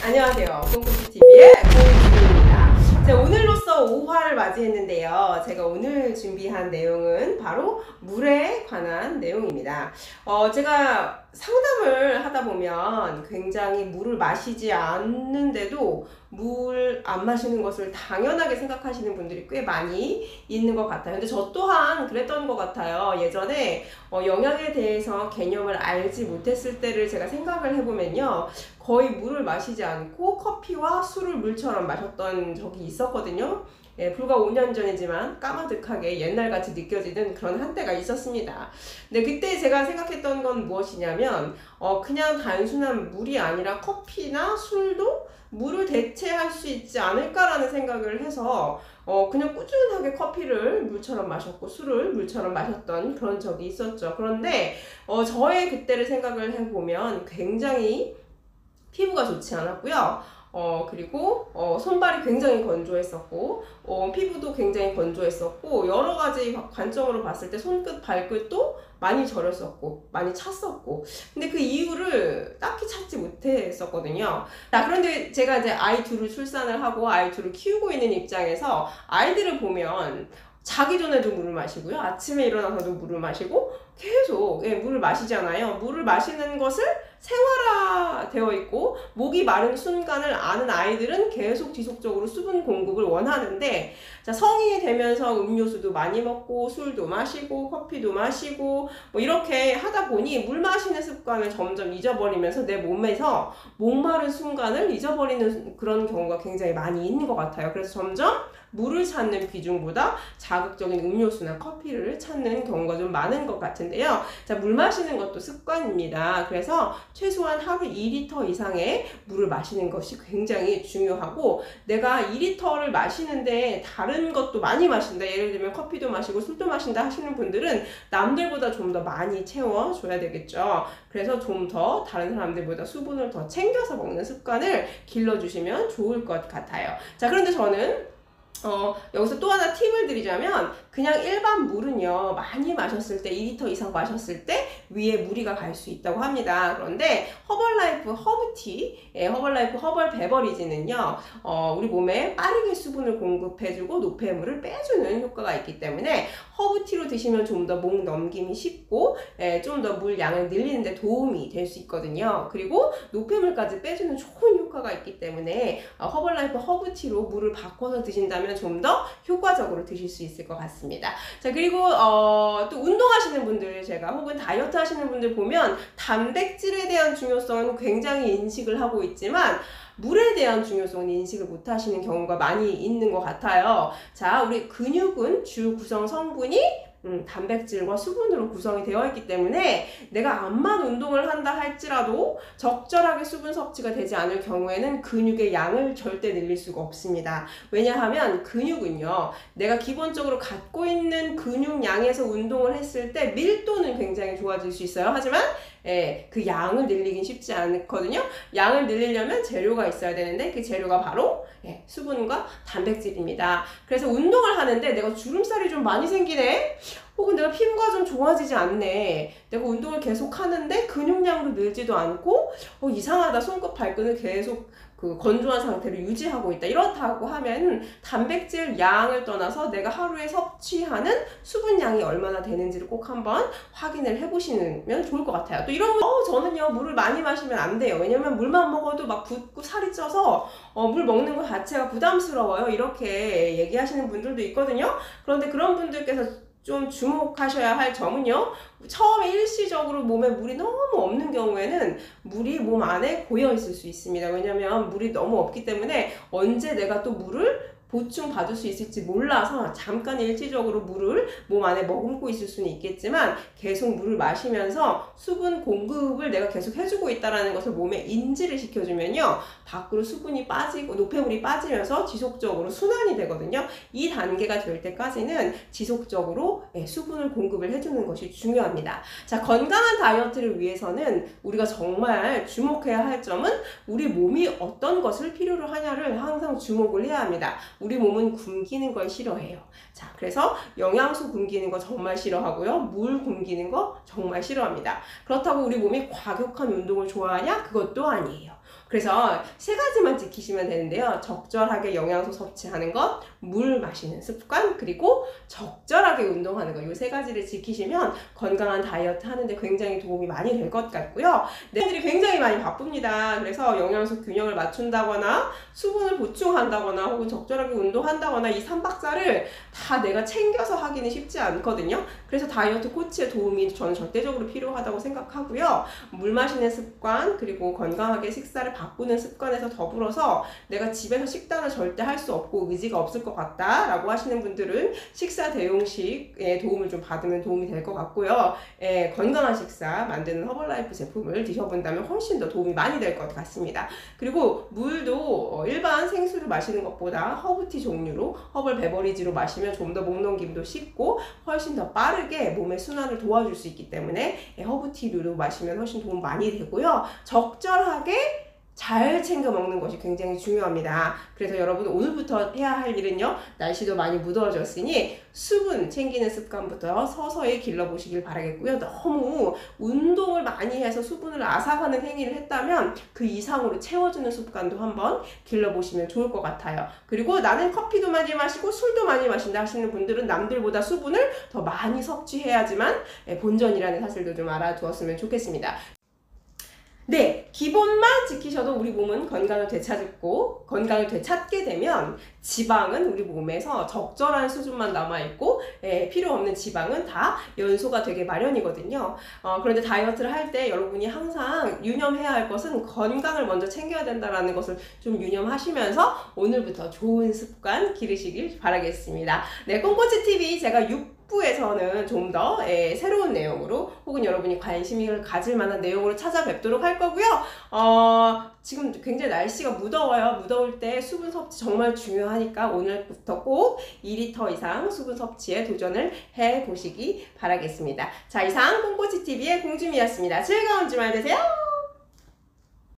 안녕하세요. 꽁꽁TV의 꽁꽁입니다. 자, 오늘로써 5화를 맞이했는데요. 제가 오늘 준비한 내용은 바로 물에 관한 내용입니다. 제가 상담을 하다 보면 굉장히 물을 마시지 않는데도 물 안 마시는 것을 당연하게 생각하시는 분들이 꽤 많이 있는 것 같아요. 근데 저 또한 그랬던 것 같아요. 예전에 영양에 대해서 개념을 알지 못했을 때를 제가 생각을 해보면요. 거의 물을 마시지 않고 커피와 술을 물처럼 마셨던 적이 있었거든요. 예, 불과 5년 전이지만 까마득하게 옛날같이 느껴지는 그런 한때가 있었습니다. 근데 그때 제가 생각했던 건 무엇이냐면 그냥 단순한 물이 아니라 커피나 술도 물을 대체할 수 있지 않을까라는 생각을 해서 그냥 꾸준하게 커피를 물처럼 마셨고 술을 물처럼 마셨던 그런 적이 있었죠. 그런데 저의 그때를 생각을 해보면 굉장히 피부가 좋지 않았고요. 그리고 손발이 굉장히 건조했었고 피부도 굉장히 건조했었고 여러 가지 관점으로 봤을 때 손끝 발끝도 많이 저렸었고 많이 찼었고 근데 그 이유를 딱히 찾지 못했었거든요. 자, 그런데 제가 이제 아이 둘을 출산을 하고 아이 둘을 키우고 있는 입장에서 아이들을 보면 자기 전에도 물을 마시고요. 아침에 일어나서도 물을 마시고 계속 물을 마시잖아요. 물을 마시는 것을 생활화되어 있고 목이 마른 순간을 아는 아이들은 계속 지속적으로 수분 공급을 원하는데 자, 성인이 되면서 음료수도 많이 먹고 술도 마시고 커피도 마시고 뭐 이렇게 하다 보니 물 마시는 습관을 점점 잊어버리면서 내 몸에서 목마른 순간을 잊어버리는 그런 경우가 굉장히 많이 있는 것 같아요. 그래서 점점 물을 찾는 비중보다 자극적인 음료수나 커피를 찾는 경우가 좀 많은 것 같은데요. 자, 물 마시는 것도 습관입니다. 그래서 최소한 하루 2리터 이상의 물을 마시는 것이 굉장히 중요하고 내가 2리터를 마시는데 다른 것도 많이 마신다. 예를 들면 커피도 마시고 술도 마신다 하시는 분들은 남들보다 좀 더 많이 채워줘야 되겠죠. 그래서 좀 더 다른 사람들보다 수분을 더 챙겨서 먹는 습관을 길러주시면 좋을 것 같아요. 자, 그런데 저는 여기서 또 하나 팁을 드리자면 그냥 일반 물은요 많이 마셨을 때 2리터 이상 마셨을 때 위에 무리가 갈 수 있다고 합니다. 그런데 허벌라이프 허브티, 허벌라이프 허벌 베버리지는요 우리 몸에 빠르게 수분을 공급해주고 노폐물을 빼주는 효과가 있기 때문에 허브티로 드시면 좀 더 목 넘김이 쉽고 좀 더 물 양을 늘리는 데 도움이 될 수 있거든요. 그리고 노폐물까지 빼주는 좋은 효과가 있기 때문에 허벌라이프 허브티로 물을 바꿔서 드신다면 좀 더 효과적으로 드실 수 있을 것 같습니다. 자, 그리고 또 운동하시는 분들 제가 혹은 다이어트 하시는 분들 보면 단백질에 대한 중요성은 굉장히 인식을 하고 있지만 물에 대한 중요성은 인식을 못 하시는 경우가 많이 있는 것 같아요. 자, 우리 근육은 주 구성 성분이 단백질과 수분으로 구성이 되어 있기 때문에 내가 암만 운동을 한다 할지라도 적절하게 수분 섭취가 되지 않을 경우에는 근육의 양을 절대 늘릴 수가 없습니다. 왜냐하면 근육은요 내가 기본적으로 갖고 있는 근육 양에서 운동을 했을 때 밀도는 굉장히 좋아질 수 있어요. 하지만 그 양을 늘리긴 쉽지 않거든요. 양을 늘리려면 재료가 있어야 되는데 그 재료가 바로 수분과 단백질입니다. 그래서 운동을 하는데 내가 주름살이 좀 많이 생기네? 혹은 내가 피부가 좀 좋아지지 않네. 내가 운동을 계속 하는데 근육량도 늘지도 않고 이상하다. 손끝 발끝을 계속 그 건조한 상태로 유지하고 있다. 이렇다고 하면 단백질 양을 떠나서 내가 하루에 섭취하는 수분량이 얼마나 되는지를 꼭 한번 확인을 해보시면 좋을 것 같아요. 또 이런 저는요 물을 많이 마시면 안 돼요. 왜냐면 물만 먹어도 막 붓고 살이 쪄서 물 먹는 것 자체가 부담스러워요. 이렇게 얘기하시는 분들도 있거든요. 그런데 그런 분들께서 좀 주목하셔야 할 점은요. 처음에 일시적으로 몸에 물이 너무 없는 경우에는 물이 몸 안에 고여 있을 수 있습니다. 왜냐면 물이 너무 없기 때문에 언제 내가 또 물을 보충받을 수 있을지 몰라서 잠깐 일시적으로 물을 몸 안에 머금고 있을 수는 있겠지만 계속 물을 마시면서 수분 공급을 내가 계속 해주고 있다는 것을 몸에 인지를 시켜주면요 밖으로 수분이 빠지고 노폐물이 빠지면서 지속적으로 순환이 되거든요. 이 단계가 될 때까지는 지속적으로 수분을 공급을 해주는 것이 중요합니다. 자, 건강한 다이어트를 위해서는 우리가 정말 주목해야 할 점은 우리 몸이 어떤 것을 필요로 하냐를 항상 주목을 해야 합니다. 우리 몸은 굶기는 걸 싫어해요. 자, 그래서 영양소 굶기는 거 정말 싫어하고요. 물 굶기는 거 정말 싫어합니다. 그렇다고 우리 몸이 과격한 운동을 좋아하냐? 그것도 아니에요. 그래서 세 가지만 지키시면 되는데요. 적절하게 영양소 섭취하는 것, 물 마시는 습관, 그리고 적절하게 운동하는 것. 이 세 가지를 지키시면 건강한 다이어트 하는데 굉장히 도움이 많이 될 것 같고요. 내들이 굉장히 많이 바쁩니다. 그래서 영양소 균형을 맞춘다거나 수분을 보충한다거나 혹은 적절하게 운동한다거나 이 3박자를 다 내가 챙겨서 하기는 쉽지 않거든요. 그래서 다이어트 코치의 도움이 저는 절대적으로 필요하다고 생각하고요. 물 마시는 습관, 그리고 건강하게 식사를 바꾸는 습관에서 더불어서 내가 집에서 식단을 절대 할 수 없고 의지가 없을 것 같다 라고 하시는 분들은 식사 대용식의 도움을 좀 받으면 도움이 될 것 같고요. 건강한 식사 만드는 허벌라이프 제품을 드셔본다면 훨씬 더 도움이 많이 될 것 같습니다. 그리고 물도 일반 생수를 마시는 것보다 허브티 종류로 허벌 베버리지로 마시면 좀 더 목 넘김도 쉽고 훨씬 더 빠르게 몸의 순환을 도와줄 수 있기 때문에 허브티류로 마시면 훨씬 도움 많이 되고요. 적절하게 잘 챙겨 먹는 것이 굉장히 중요합니다. 그래서 여러분 오늘부터 해야 할 일은요. 날씨도 많이 무더워졌으니 수분 챙기는 습관부터 서서히 길러보시길 바라겠고요. 너무 운동을 많이 해서 수분을 앗아가는 행위를 했다면 그 이상으로 채워주는 습관도 한번 길러보시면 좋을 것 같아요. 그리고 나는 커피도 많이 마시고 술도 많이 마신다 하시는 분들은 남들보다 수분을 더 많이 섭취해야지만 본전이라는 사실도 좀 알아두었으면 좋겠습니다. 네, 기본만 지키셔도 우리 몸은 건강을 되찾고 건강을 되찾게 되면 지방은 우리 몸에서 적절한 수준만 남아있고 필요 없는 지방은 다 연소가 되게 마련이거든요. 그런데 다이어트를 할 때 여러분이 항상 유념해야 할 것은 건강을 먼저 챙겨야 된다는 것을 좀 유념하시면서 오늘부터 좋은 습관 기르시길 바라겠습니다. 네, 꽁꼬치TV 제가 6부에서는 좀 더 새로운 내용으로 혹은 여러분이 관심을 가질 만한 내용으로 찾아뵙도록 할 거고요. 지금 굉장히 날씨가 무더워요. 무더울 때 수분 섭취 정말 중요하니까 오늘부터 꼭 2리터 이상 수분 섭취에 도전을 해보시기 바라겠습니다. 자, 이상 꽁꼬치TV의 공주미였습니다. 즐거운 주말 되세요.